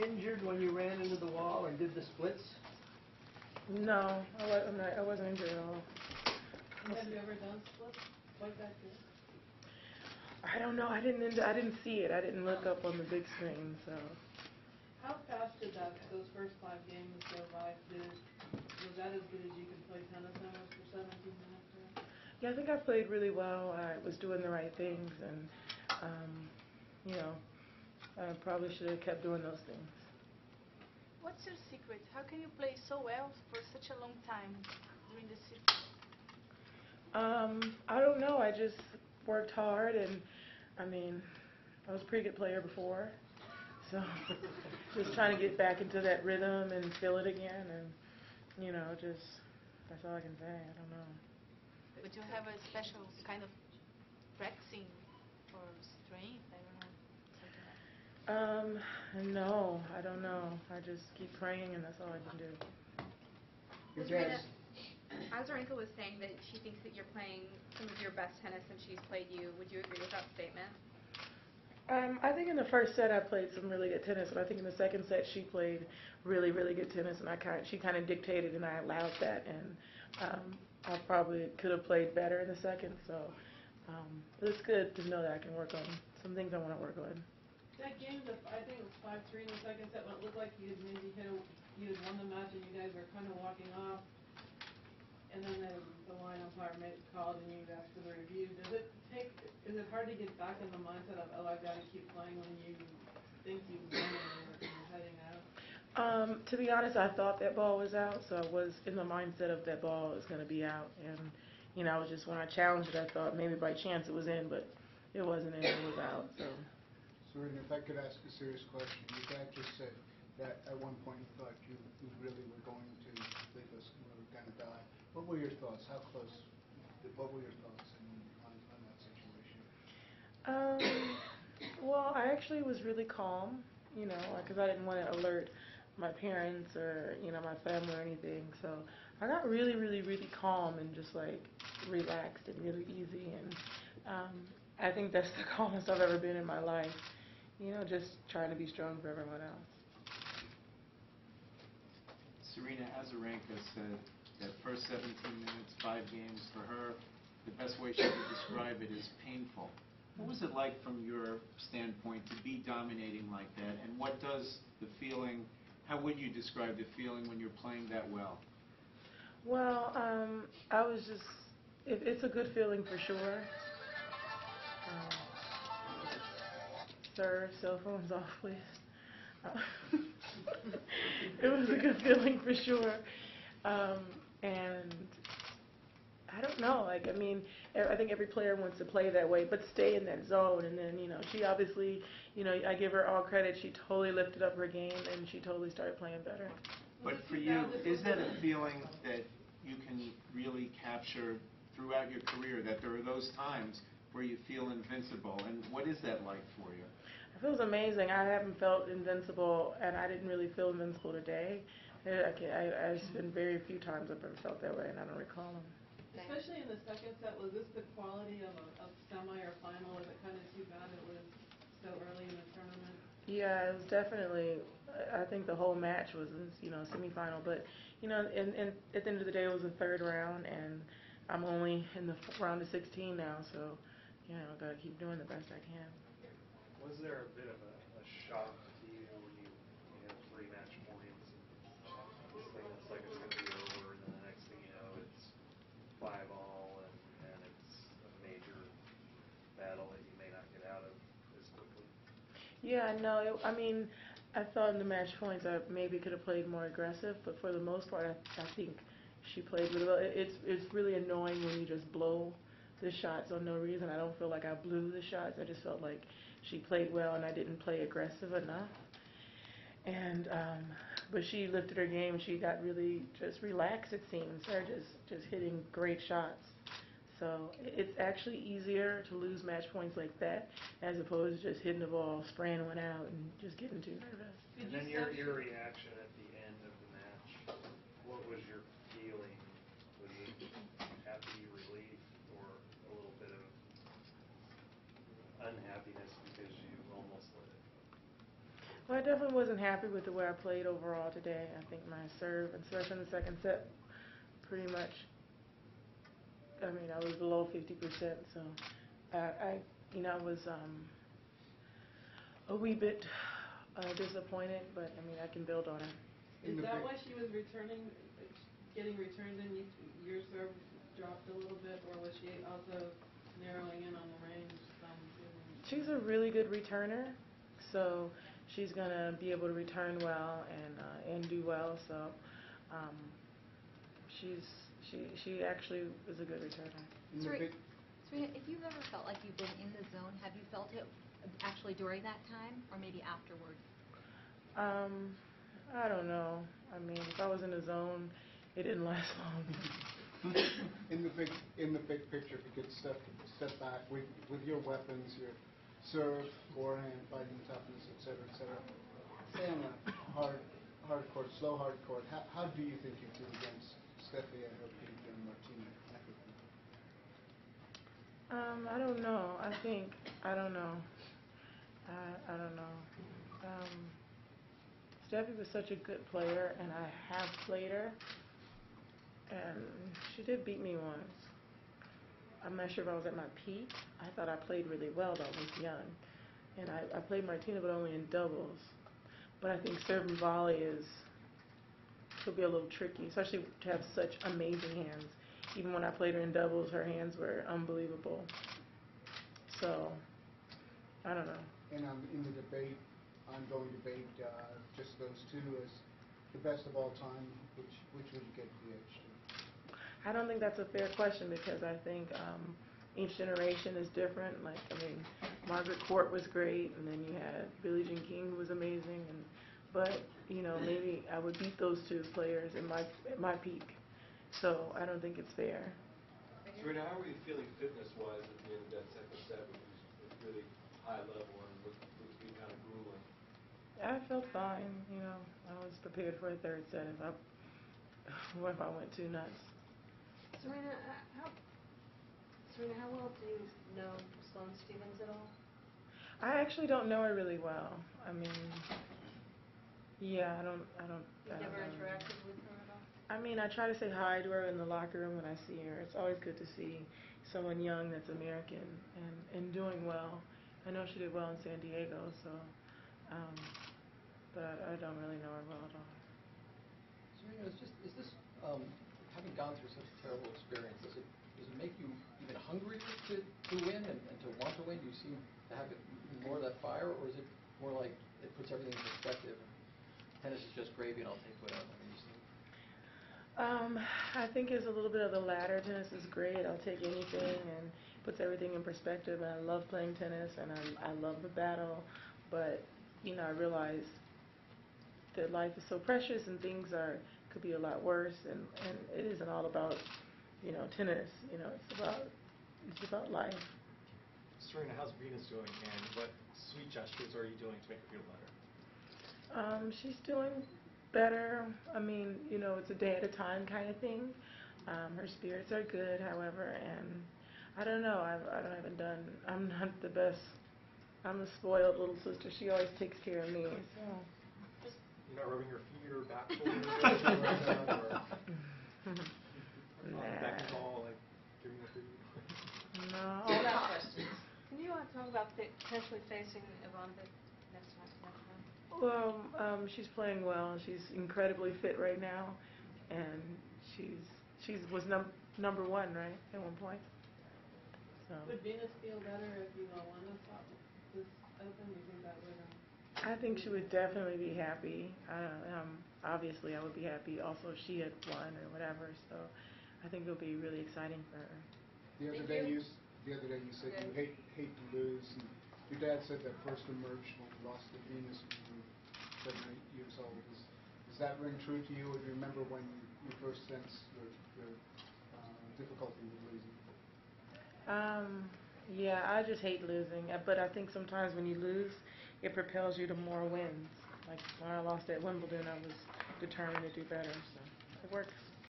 injured when you ran into the wall or did the splits? No, I wasn't injured at all. Have you ever done splits like that too? I don't know. I didn't see it. I didn't look up on the big screen. So. How fast did those first 5 games go by? Was that as good as you could play tennis almost for 17 minutes? Or? Yeah, I think I played really well. I was doing the right things, and you know, I probably should have kept doing those things. What's your secret? How can you play so well for such a long time during the season? I don't know. I just worked hard, and I mean, I was a pretty good player before, so just trying to get back into that rhythm and feel it again, and you know, just that's all I can say. I don't know. Would you have a special kind of practicing for strength? I don't know. No, I don't know. I just keep praying, and that's all I can do. Serena, Azarenka was saying that she thinks that you're playing some of your best tennis since she's played you. Would you agree with that statement? I think in the first set I played some really good tennis, and I think in the second set she played really, really good tennis, and she kind of dictated, and I allowed that, and I probably could have played better in the second. So it's good to know that I can work on some things I want to work on. That game, I think it was 5-3 in the second set, when it looked like you had won the match and you guys were kind of walking off, and then the line umpire called and you asked for the review. Is it hard to get back in the mindset of, oh, I've got to keep playing when you think you've won and you're heading out? To be honest, I thought that ball was out, so I was in the mindset of that ball is going to be out, and you know, just when I challenged it, I thought maybe by chance it was in, but it wasn't in, it was out. So. Serena, if I could ask a serious question. Your dad just said that at one point you thought you really were going to leave us and we were going to die. What were your thoughts? How close? What were your thoughts on that situation? Well, I actually was really calm, you know, because I didn't want to alert my parents or, you know, my family or anything. So I got really, really, really calm and just like relaxed and really easy. And I think that's the calmest I've ever been in my life. You know, just trying to be strong for everyone else. Serena, Azarenka said that first 17 minutes, 5 games, for her, the best way she could describe it is painful. What was it like from your standpoint to be dominating like that? And what does the feeling, how would you describe the feeling when you're playing that well? Well, I was just, it's a good feeling for sure. Sir, cell phone's off, please. It was a good feeling for sure. And I don't know, like, I mean, I think every player wants to play that way, but stay in that zone. And then, you know, she obviously, you know, I give her all credit. She totally lifted up her game, and she totally started playing better. But for you, is that a feeling that you can really capture throughout your career, that there are those times where you feel invincible? And what is that like for you? It feels amazing. I haven't felt invincible, and I didn't really feel invincible today. It's been very few times I've ever felt that way, and I don't recall them. Especially in the second set, was this the quality of a semi or final? Was it kind of too bad it was so early in the tournament? Yeah, it was definitely. I think the whole match was, you know, semifinal. But you know, and at the end of the day, it was the third round, and I'm only in the round of 16 now, so you know, gotta keep doing the best I can. Was there a bit of a shock to you when you had 3 match points and this thing looks like it's going to be over, and then the next thing you know, it's 5-all, and it's a major battle that you may not get out of as quickly? Yeah, no, I mean, I thought in the match points I maybe could have played more aggressive, but for the most part, I think she played really well. It's really annoying when you just blow the shots on no reason. I don't feel like I blew the shots. I just felt like she played well and I didn't play aggressive enough. And but she lifted her game. She got really just relaxed, it seems. Her just hitting great shots. So it's actually easier to lose match points like that as opposed to just hitting the ball, spraying one out, and just getting too nervous. And then your reaction at the end of the match, what was your feeling? Was it happy, relief, or a little bit of unhappiness because you almost let it go? Well, I definitely wasn't happy with the way I played overall today. I think my serve, especially in the second set, pretty much, I mean, I was below 50%, so I was a wee bit disappointed, but I mean, I can build on it. Is that why she was returning, getting returned and your serve dropped a little bit, or was she also narrowing in on the range some too? She's a really good returner, so she's gonna be able to return well and do well. So she actually is a good returner. Serena, if you've ever felt like you've been in the zone, have you felt it actually during that time, or maybe afterwards? I don't know. I mean, if I was in the zone, it didn't last long. In the big picture, if you could step back with your weapons, your serve, forehand, fighting toughness, etc., say on a hard court, slow hard court, how do you think you do against Steffi at her peak and Martina at her peak? I don't know. I don't know. I don't know. Steffi was such a good player, and I have played her, and she did beat me once. I'm not sure if I was at my peak. I thought I played really well, though. I was young. And I played Martina, but only in doubles. But I think serve and volley could be a little tricky, especially to have such amazing hands. Even when I played her in doubles, her hands were unbelievable. So, I don't know. And in the ongoing debate, just those two as the best of all time, which would you get the edge to? I don't think that's a fair question because I think each generation is different. Like, I mean, Margaret Court was great, and then you had Billie Jean King, who was amazing. But maybe I would beat those two players at my peak. So I don't think it's fair. Serena, how were you feeling fitness-wise at the end of that second set, which was really high level and looked to be kind of grueling? I felt fine. I was prepared for a third set if I went too nuts. Serena, how well do you know Sloane Stephens at all? I actually don't know her really well. I mean, yeah, I don't. You've never interacted with her at all? I mean, I try to say hi to her in the locker room when I see her. It's always good to see someone young that's American and doing well. I know she did well in San Diego, so, but I don't really know her well at all. Serena, is this having gone through such a terrible experience, does it make you even hungrier to win and to want to win? Do you seem to have more of that fire, or is it more like it puts everything in perspective? Tennis is just gravy, and I'll take whatever. I think it's a little bit of the latter. Tennis is great. I'll take anything and puts everything in perspective. And I love playing tennis, and I love the battle. But I realize that life is so precious, and things could be a lot worse. And it isn't all about tennis. It's about life. Serena, how's Venus doing, and what sweet gestures are you doing to make her feel better? She's doing better. I mean, it's a day at a time kind of thing. Her spirits are good, however, and I don't know. I'm not the best. I'm the spoiled little sister. She always takes care of me. So. You're not rubbing her feet or back shoulders or back and all, like giving her food? No. Can you talk about potentially facing Ivanova next time? Well, she's playing well. She's incredibly fit right now, and she was number one, right, at one point. So. Would Venus feel better if you won this Open? Do you think that would? I think she would definitely be happy. Obviously, I would be happy also if she had won or whatever. So, I think it'll be really exciting for her. The other day you said you hate to lose. And your dad said that first emerged when you lost to Venus when you were 7 or 8 years old. Does that ring true to you, or do you remember when you first sensed your difficulty with losing? Yeah, I just hate losing. But I think sometimes when you lose, it propels you to more wins. Like when I lost at Wimbledon, I was determined to do better. So it works.